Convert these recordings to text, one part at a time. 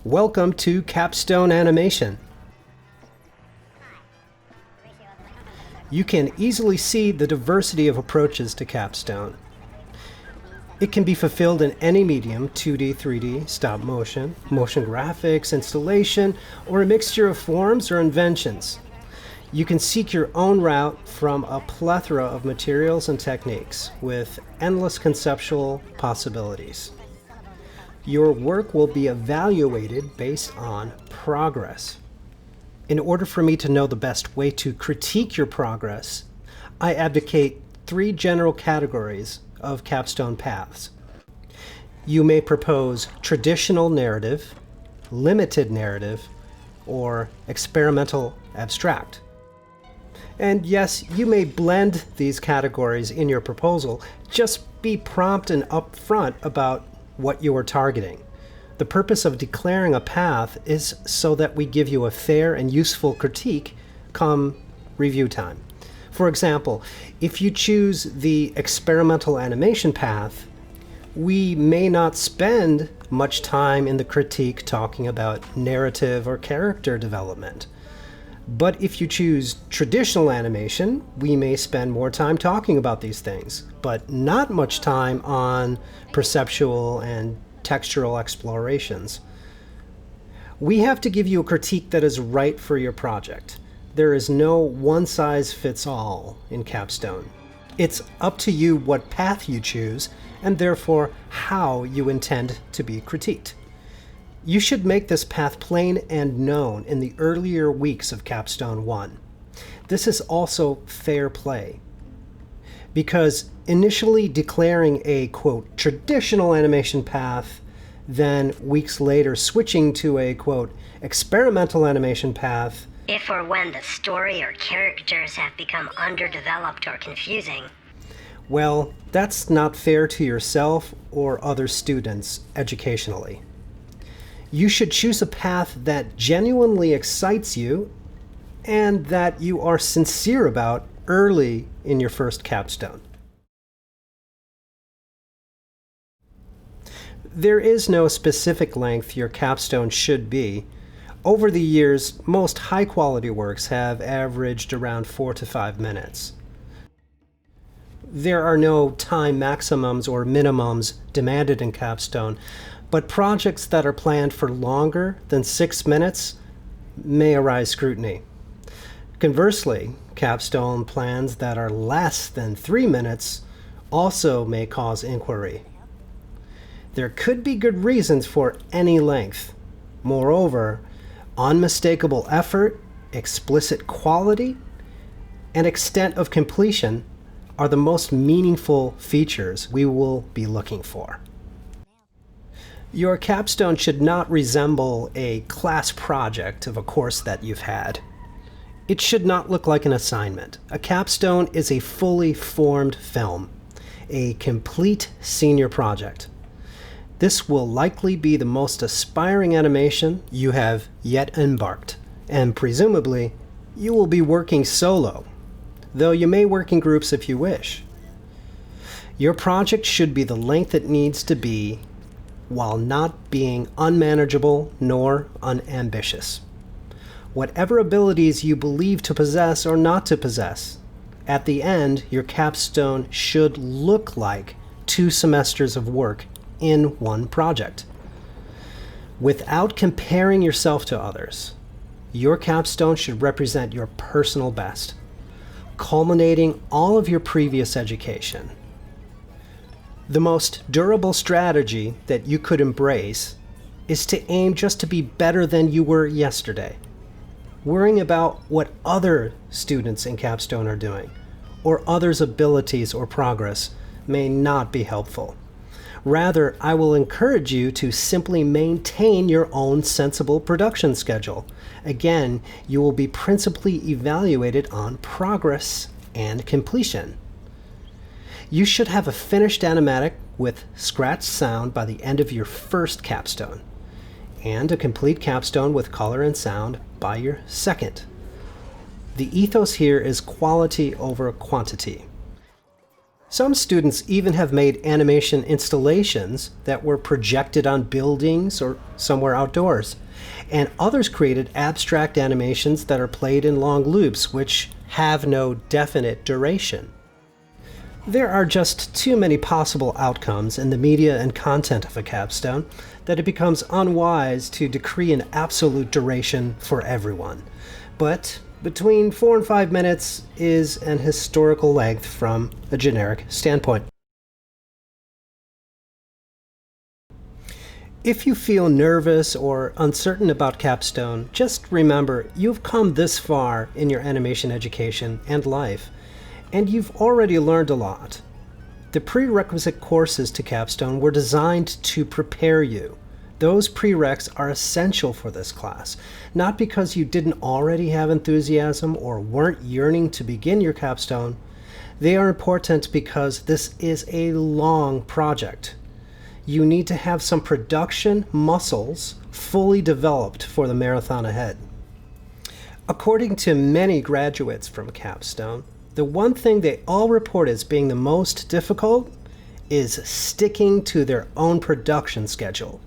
Welcome to Capstone Animation. You can easily see the diversity of approaches to capstone. It can be fulfilled in any medium, 2D, 3D, stop motion, motion graphics, installation, or a mixture of forms or inventions. You can seek your own route from a plethora of materials and techniques with endless conceptual possibilities. Your work will be evaluated based on progress. In order for me to know the best way to critique your progress, I advocate 3 general categories of capstone paths. You may propose traditional narrative, limited narrative, or experimental abstract. And yes, you may blend these categories in your proposal. Just be prompt and upfront about what you are targeting. The purpose of declaring a path is so that we give you a fair and useful critique come review time. For example, if you choose the experimental animation path, we may not spend much time in the critique talking about narrative or character development. But if you choose traditional animation, we may spend more time talking about these things, but not much time on perceptual and textural explorations. We have to give you a critique that is right for your project. There is no one-size-fits-all in capstone. It's up to you what path you choose, and therefore how you intend to be critiqued. You should make this path plain and known in the earlier weeks of Capstone 1. This is also fair play, because initially declaring a, quote, traditional animation path, then weeks later switching to a, quote, experimental animation path, if or when the story or characters have become underdeveloped or confusing. Well, that's not fair to yourself or other students educationally. You should choose a path that genuinely excites you and that you are sincere about early in your first capstone. There is no specific length your capstone should be. Over the years, most high-quality works have averaged around 4 to 5 minutes. There are no time maximums or minimums demanded in capstone, but projects that are planned for longer than 6 minutes may arise scrutiny. Conversely, capstone plans that are less than 3 minutes also may cause inquiry. There could be good reasons for any length. Moreover, unmistakable effort, explicit quality, and extent of completion are the most meaningful features we will be looking for. Your capstone should not resemble a class project of a course that you've had. It should not look like an assignment. A capstone is a fully formed film, a complete senior project. This will likely be the most aspiring animation you have yet embarked, and presumably, you will be working solo, though you may work in groups if you wish. Your project should be the length it needs to be while not being unmanageable nor unambitious. Whatever abilities you believe to possess or not to possess, at the end, your capstone should look like 2 semesters of work in one project. Without comparing yourself to others, your capstone should represent your personal best, culminating all of your previous education. The most durable strategy that you could embrace is to aim just to be better than you were yesterday. Worrying about what other students in capstone are doing, or others' abilities or progress, may not be helpful. Rather, I will encourage you to simply maintain your own sensible production schedule. Again, you will be principally evaluated on progress and completion. You should have a finished animatic with scratched sound by the end of your first capstone, and a complete capstone with color and sound by your second. The ethos here is quality over quantity. Some students even have made animation installations that were projected on buildings or somewhere outdoors. And others created abstract animations that are played in long loops, which have no definite duration. There are just too many possible outcomes in the media and content of a capstone that it becomes unwise to decree an absolute duration for everyone. But between 4 and 5 minutes is an historical length from a generic standpoint. If you feel nervous or uncertain about capstone, just remember you've come this far in your animation education and life, and you've already learned a lot. The prerequisite courses to capstone were designed to prepare you. Those prereqs are essential for this class, not because you didn't already have enthusiasm or weren't yearning to begin your capstone. They are important because this is a long project. You need to have some production muscles fully developed for the marathon ahead. According to many graduates from capstone, the one thing they all report as being the most difficult is sticking to their own production schedule.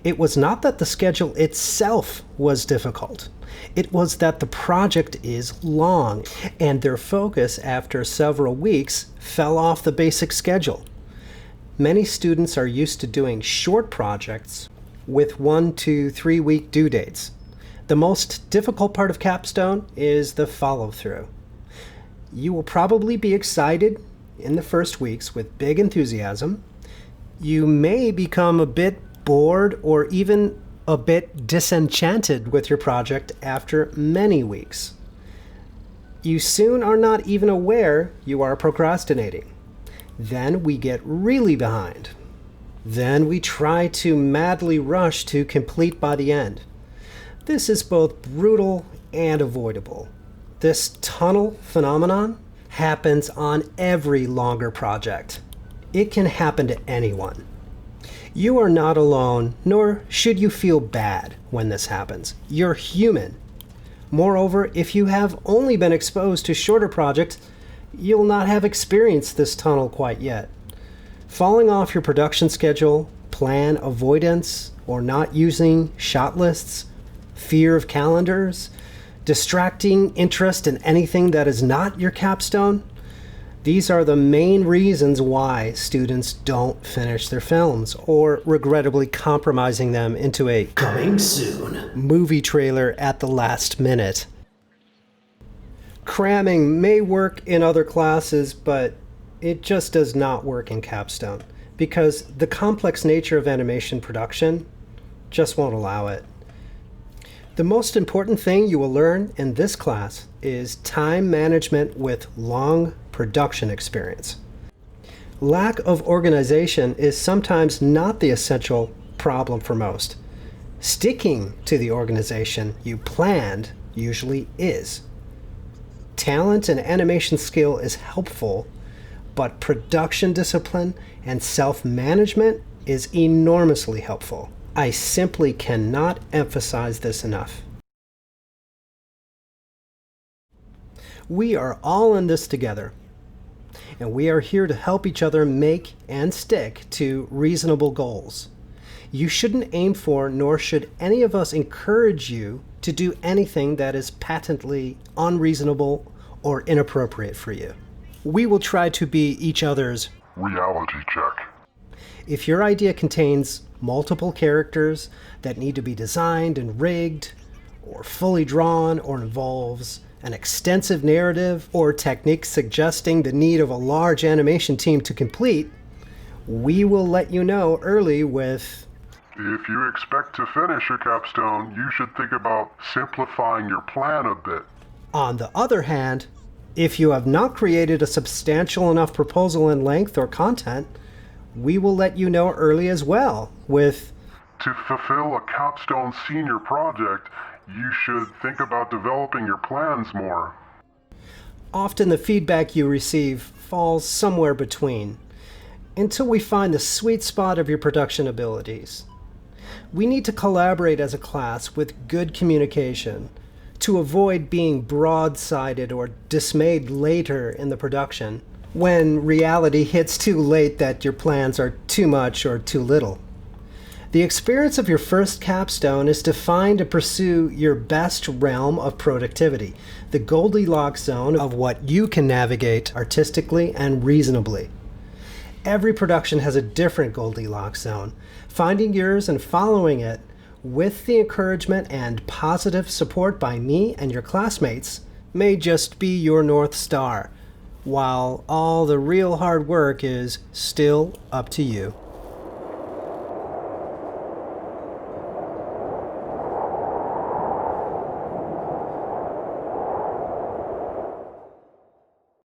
It was not that the schedule itself was difficult. It was that the project is long, and their focus after several weeks fell off the basic schedule. Many students are used to doing short projects with 1 to 3 week due dates. The most difficult part of capstone is the follow-through. You will probably be excited in the first weeks with big enthusiasm. You may become a bit bored or even a bit disenchanted with your project after many weeks. You soon are not even aware you are procrastinating. Then we get really behind. Then we try to madly rush to complete by the end. This is both brutal and avoidable. This tunnel phenomenon happens on every longer project. It can happen to anyone. You are not alone, nor should you feel bad when this happens. You're human. Moreover, if you have only been exposed to shorter projects, you'll not have experienced this tunnel quite yet. Falling off your production schedule, plan avoidance, or not using shot lists, fear of calendars, distracting interest in anything that is not your capstone, these are the main reasons why students don't finish their films, or regrettably compromising them into a coming soon movie trailer at the last minute. Cramming may work in other classes, but it just does not work in capstone because the complex nature of animation production just won't allow it. The most important thing you will learn in this class is time management with long production experience. Lack of organization is sometimes not the essential problem for most. Sticking to the organization you planned usually is. Talent and animation skill is helpful, but production discipline and self-management is enormously helpful. I simply cannot emphasize this enough. We are all in this together, and we are here to help each other make and stick to reasonable goals. You shouldn't aim for, nor should any of us encourage you to do anything that is patently unreasonable or inappropriate for you. We will try to be each other's reality check. If your idea contains multiple characters that need to be designed and rigged, or fully drawn, or involves an extensive narrative or technique suggesting the need of a large animation team to complete, we will let you know early with, if you expect to finish your capstone, you should think about simplifying your plan a bit. On the other hand, if you have not created a substantial enough proposal in length or content, we will let you know early as well with, to fulfill a capstone senior project, you should think about developing your plans more. Often the feedback you receive falls somewhere between, until we find the sweet spot of your production abilities. We need to collaborate as a class with good communication to avoid being broadsided or dismayed later in the production when reality hits too late that your plans are too much or too little. The experience of your first capstone is to find and pursue your best realm of productivity, the Goldilocks zone of what you can navigate artistically and reasonably. Every production has a different Goldilocks zone. Finding yours and following it, with the encouragement and positive support by me and your classmates, may just be your North Star, while all the real hard work is still up to you.